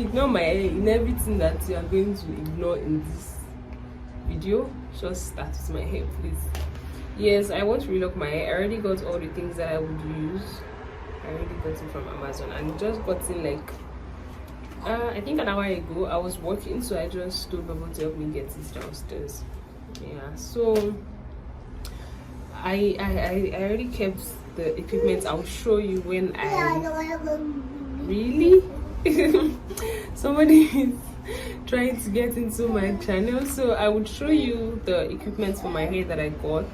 ignore my hair in everything that you are going to ignore in this video. Just start with my hair, please. Yes, I want to relock my hair. I already got all the things that I would use. I already got it from Amazon, and just got in like I think an hour ago. I was working, so I just told Baba to help me get it downstairs. Yeah, so I already kept the equipment. I'll show you when I really somebody is trying to get into my channel, so I would show you the equipment for my hair that I got.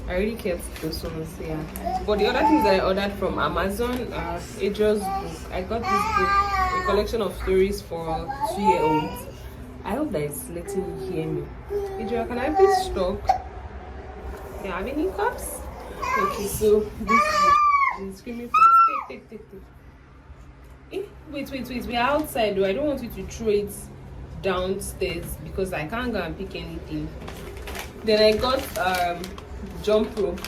I already kept those ones, yeah. But the other things that I ordered from Amazon, Adriel's book. I got this book, a collection of stories for 2-year-olds. I hope that it's letting you hear me. Adriel, can I please stop? You have any cups? Okay, so this is screaming for take. Wait, we're outside though. I don't want you to throw it downstairs because I can't go and pick anything. Then I got jump rope,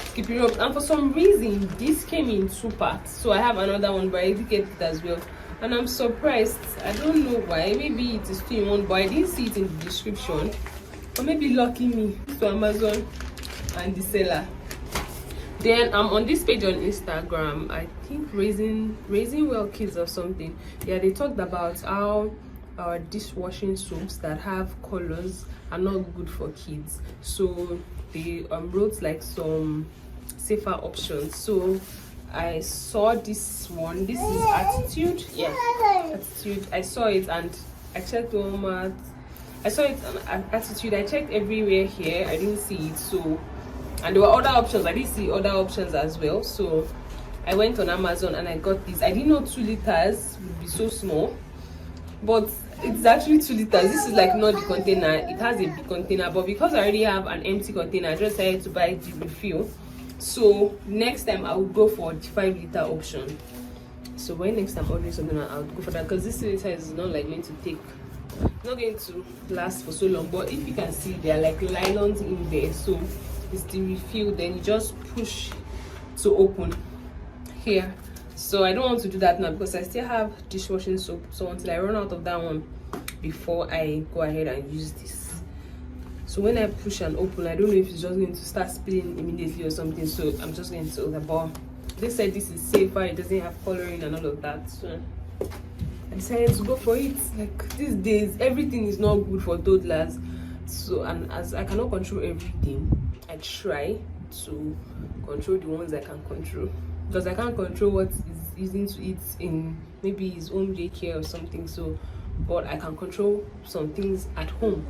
skipping rope, and for some reason this came in 2 parts, so I have another one, but I did get it as well, and I'm surprised. I don't know why. Maybe it is 2 in 1, but I didn't see it in the description, or maybe lucky me to Amazon and the seller. Then I'm on this page on Instagram, I think raising well kids or something. Yeah, they talked about how dishwashing soaps that have colors are not good for kids, so they wrote like some safer options. So I saw this one. This is Attitude. Yeah, Attitude. I saw it and I checked Walmart. I saw it on Attitude. I checked everywhere here. I didn't see it. So, and there were other options. I didn't see other options as well. So I went on Amazon and I got this. I didn't know 2 liters would be so small, but it's actually 2 liters. This is like not the container. It has a big container, but because I already have an empty container, I just decided to buy the refill. So next time I will go for the 5-liter option. So when next time I'm ordering something, I'll go for that, because this 2 liter is not like going to take, not going to last for so long. But if you can see, there are like nylons in there, so it's the refill. Then you just push to open here. So I don't want to do that now because I still have dishwashing soap, so until I run out of that one before I go ahead and use this. So when I push and open, I don't know if it's just going to start spilling immediately or something, so I'm just going to open. But they said this is safer, it doesn't have coloring and all of that, so I decided to go for it. Like these days everything is not good for toddlers, so, and as I cannot control everything, I try to control the ones I can control, because I can't control what is easy to eat in maybe his own daycare or something. So, but I can control some things at home,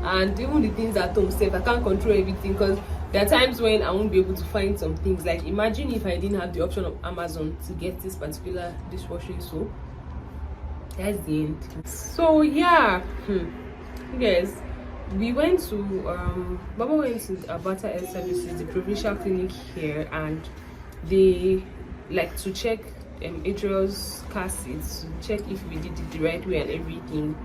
and even the things at home safe, I can't control everything, because there are times when I won't be able to find some things. Like imagine if I didn't have the option of Amazon to get this particular dishwashing soap. That's the end. So yeah, guys, we went to Baba went to Abata Health Services, the provincial clinic here, and they like to check Adriel's car seats, to check if we did it the right way and everything.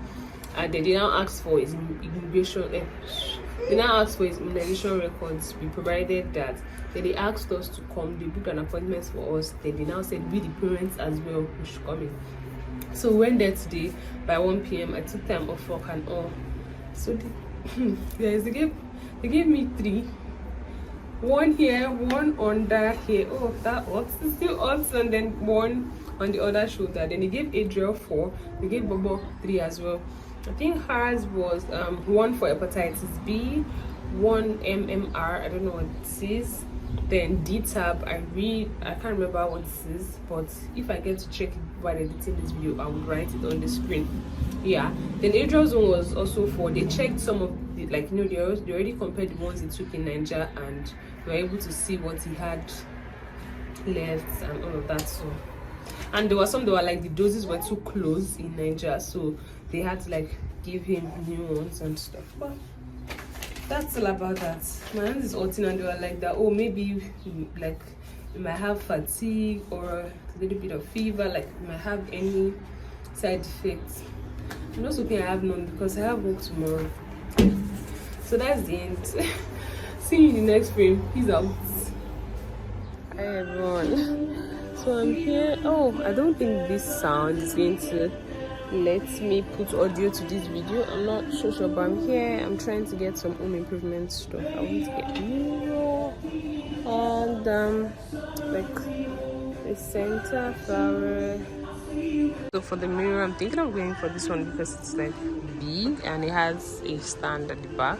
And they now ask for his immigration. They now asked for his immunization records. We provided that. Then they asked us to come. They booked an appointment for us. Then they now said we the parents as well we should come in. So we went there today by 1 p.m. I took time off work and all. So guys, they gave me 3. 1 here, 1 under here. Oh, that works. It's still odds, and then 1 on the other shoulder. Then they gave Adriel 4. They gave Bobo 3 as well. I think hers was 1 for hepatitis B, 1 MMR. I don't know what this is. Then D-tab. I can't remember what this is, but if I get to check it while editing this video, I will write it on the screen. Yeah. Then Adriel's one was also 4. They checked some of the, like, you know, they already compared the ones he took in Nigeria, and we were able to see what he had left and all of that. So, and there were some that were like the doses were too close in Nigeria, so they had to like give him new ones and stuff. But that's all about that. My hand is hurting, and they were like that, oh, maybe like you might have fatigue or a little bit of fever, like you might have any side effects. I'm just hoping I have none, because I have work tomorrow. So that's the end. See you in the next frame. Peace out. Hi everyone. So I'm here. Oh, I don't think this sound is going to let me put audio to this video. I'm not so sure, but I'm here. I'm trying to get some home improvement stuff. I want to get mirror and like the center flower. So for the mirror, I'm thinking of going for this one because it's like big and it has a stand at the back.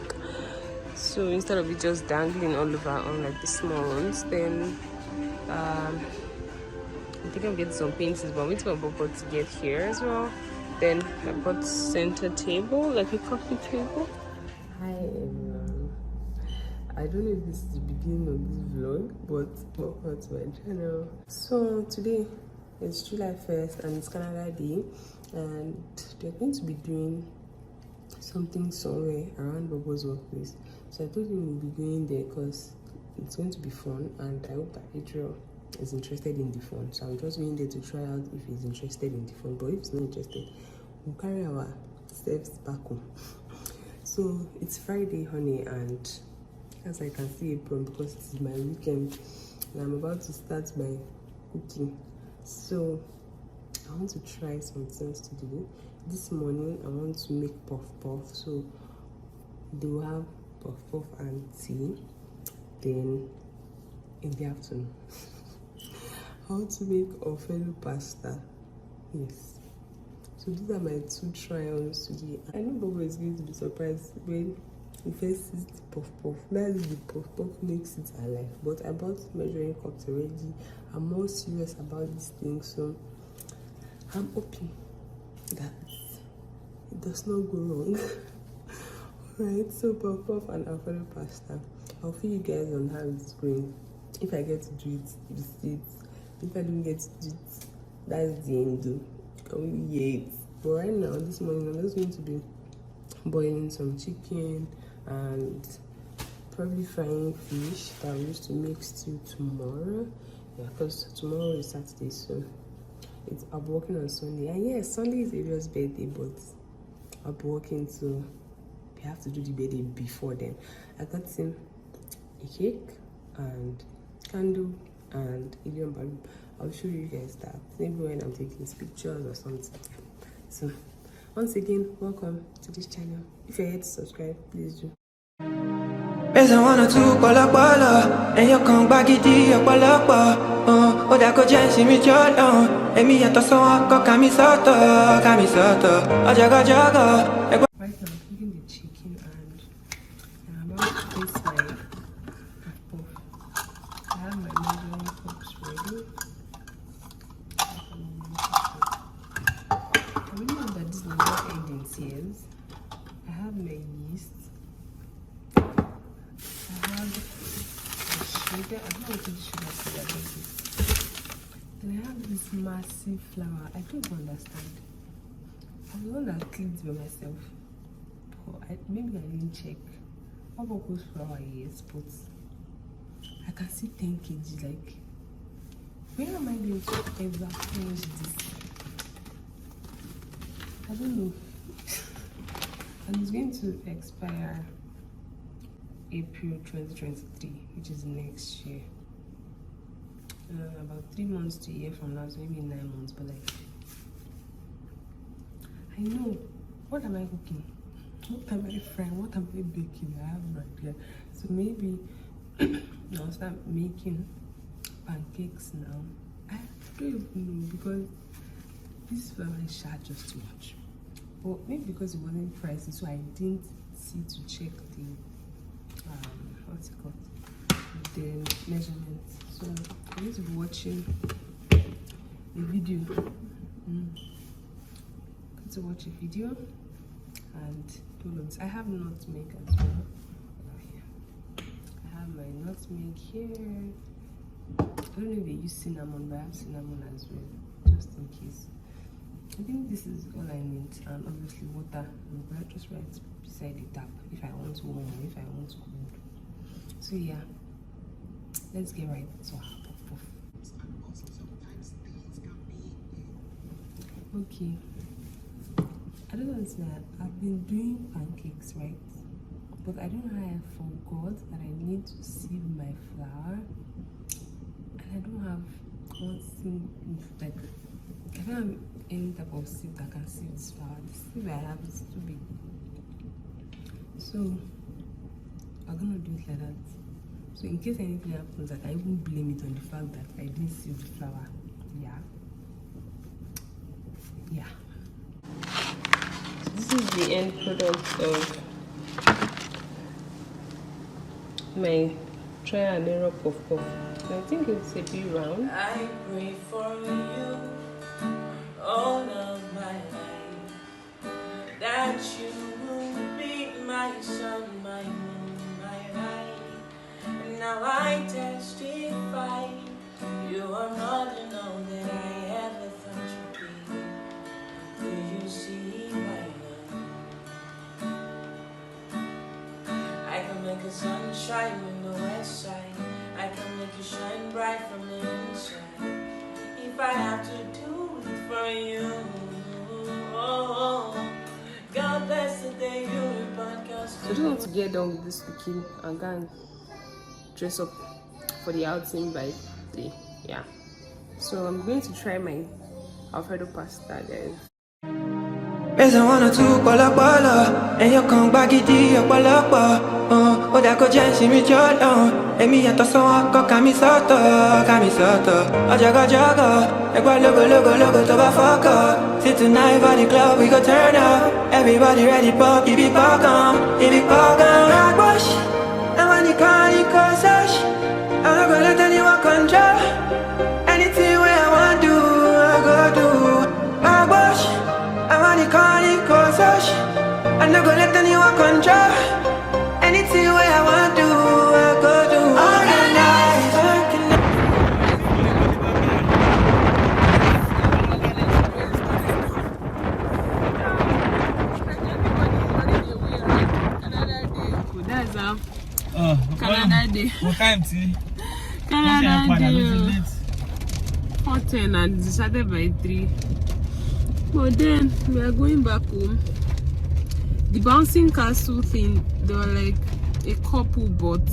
So instead of it just dangling all over on like the small ones, then I think I'm getting some paintings, but I'm waiting for Bobo to get here as well. Then I bought center table, like a coffee table. Hi everyone. I don't know if this is the beginning of this vlog, but welcome to my channel. So today is July 1st and it's Canada Day, and they're going to be doing something somewhere around Bobo's workplace. So I told him we'll be going there because it's going to be fun, and I hope that Adriel is interested in the fun. So I'm just going there to try out if he's interested in the fun. But if he's not interested, we'll carry our steps back home. So it's Friday, honey, and as I can see April, because it's my weekend and I'm about to start my cooking. So I want to try some things to do. This morning I want to make puff puff, so they will have puff puff and tea. Then in the afternoon I want to make Alfredo pasta. Yes, so these are my 2 try-ons today. I know Bobo is going to be surprised when he first sees the puff puff. That is the puff puff makes it alive. But I bought measuring cups already. I'm more serious about this thing, so I'm hoping that it does not go wrong. Alright, so puff puff and Alfredo pasta. I'll fill you guys on how it's going. If I get to do it, you see it. If I don't get to do it, that's the end. You can hear it. But right now, this morning, I'm just going to be boiling some chicken and probably frying fish that we used to make stew tomorrow. Yeah, because tomorrow is Saturday, so I'll be working on Sunday. And yes, Sunday is Ariel's birthday, but I'll be working, so we have to do the birthday before then. I got him a cake and candle and helium balloon. I'll show you guys that maybe when I'm taking pictures or something. So once again, welcome to this channel. If you're here to subscribe, please do. There's a 1 or 2 pala, and you come back it your palapa. Oh, that could just see me jolly. And me at the song, Kamisata. Ajaga jaga. Right now, I'm cooking the chicken and I'm about to place my puff. I have my measuring cups ready. I really know that this will not end in tears. I have my yeast. I have the sugar. I don't know what the sugar is about this. Then I have this massive flour. I don't understand. I'm the one that cleans by myself. But maybe I didn't check. How about those flour? Yes, but I can see 10 kg. Like, where am I going to ever finish this? I don't know. And it's going to expire April 2023, which is next year. About 3 months to a year from now, so maybe 9 months. But like, I know. What am I cooking? What am I frying? What am I baking? I have no idea. So maybe I'll start making pancakes now. I don't even know, because this flour is just too much. But maybe because it wasn't pricey, so I didn't see to check the what's it called? The measurements. So I need to be watching a video. To watch a video and pull-ups. I have nutmeg as well. I have my nutmeg here. I don't know if they use cinnamon, but I have cinnamon as well, just in case. I think this is all I need, and obviously water. I'm just right beside the tap if I want warm or if I want cold. So yeah, let's get right to our puff puff. Okay. I don't understand. I've been doing pancakes, right? But I don't know how I forgot that I need to sieve my flour. And I don't have one thing, like, I don't have any type of seed that can see this flower. The seed I have is too big. So I'm gonna do it like that. So in case anything happens, I can even blame it on the fact that I didn't see the flower. Yeah. So this is the end product of my try and error puff puff. I think it's a bit round. I pray for you all of my life, that you will be my sun, my moon, my light. And now I testify, you are more than all that I ever thought you'd be. Do you see my love? I can make the sunshine in the west side, I can make you shine bright from the inside. If I have to do it for you, oh, God bless the day you podcast. So I just want to get done with this looking and go and dress up for the outing by day. Yeah. So I'm going to try my Alfredo pasta, guys. There's a one or two pala, and you come back it your palapa. Oh, that could just me jolon. And me at the song, Kamisata. Ajaga jaga, logo, to bafaka. Sit tonight by the club, we go turn up. Everybody ready, pop, if it back on. I wash. And when you call sash. I'm not gonna let anyone control. Anything where I want to, I go do. I wash. I'm not gonna let anyone control. Anything way I want to, I go do. All the night, that's Canada Day. What time, tea? Canada Day. 4:10 and decided by 3. But then we are going back home. The bouncing castle thing, they were like a couple, but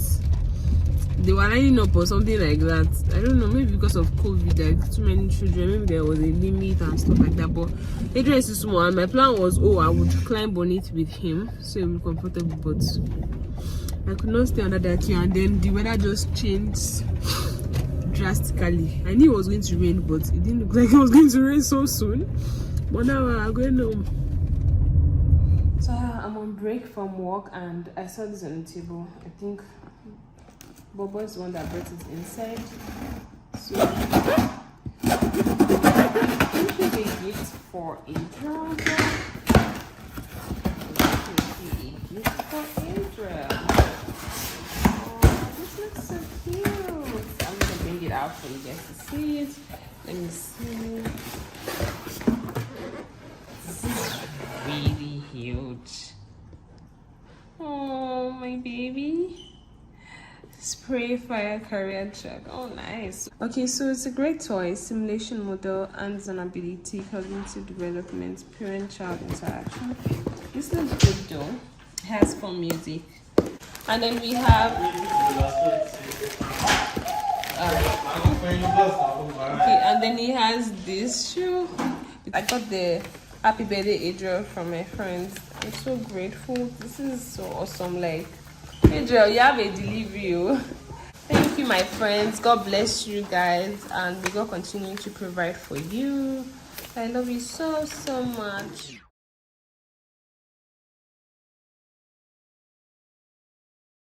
they were lining up or something like that. I don't know, maybe because of COVID, like too many children, maybe there was a limit and stuff like that. But Adrian is small, and my plan was, I would climb on it with him so it would be comfortable, but I could not stay under that tree, and then the weather just changed drastically. I knew it was going to rain, but it didn't look like it was going to rain so soon. But now we're going home. So I'm on break from work and I saw this on the table. I think Bobo is the one that brought it inside. So I think it's a gift for Adriel. Oh, this looks so cute. I'm gonna bring it out for you guys to see it. Let me see. Really huge. Oh, my baby. Spray fire carrier truck. Oh, nice. Okay, so it's a great toy, simulation model, hands-on ability, cognitive development, parent-child interaction. This looks good though. It has fun music. And then we have okay, and then he has this shoe. I got the Happy Birthday Adriel from my friends. I'm so grateful. This is so awesome. Like, Adriel, you have a delivery. Thank you, my friends. God bless you guys, and may God continue to provide for you. I love you so much.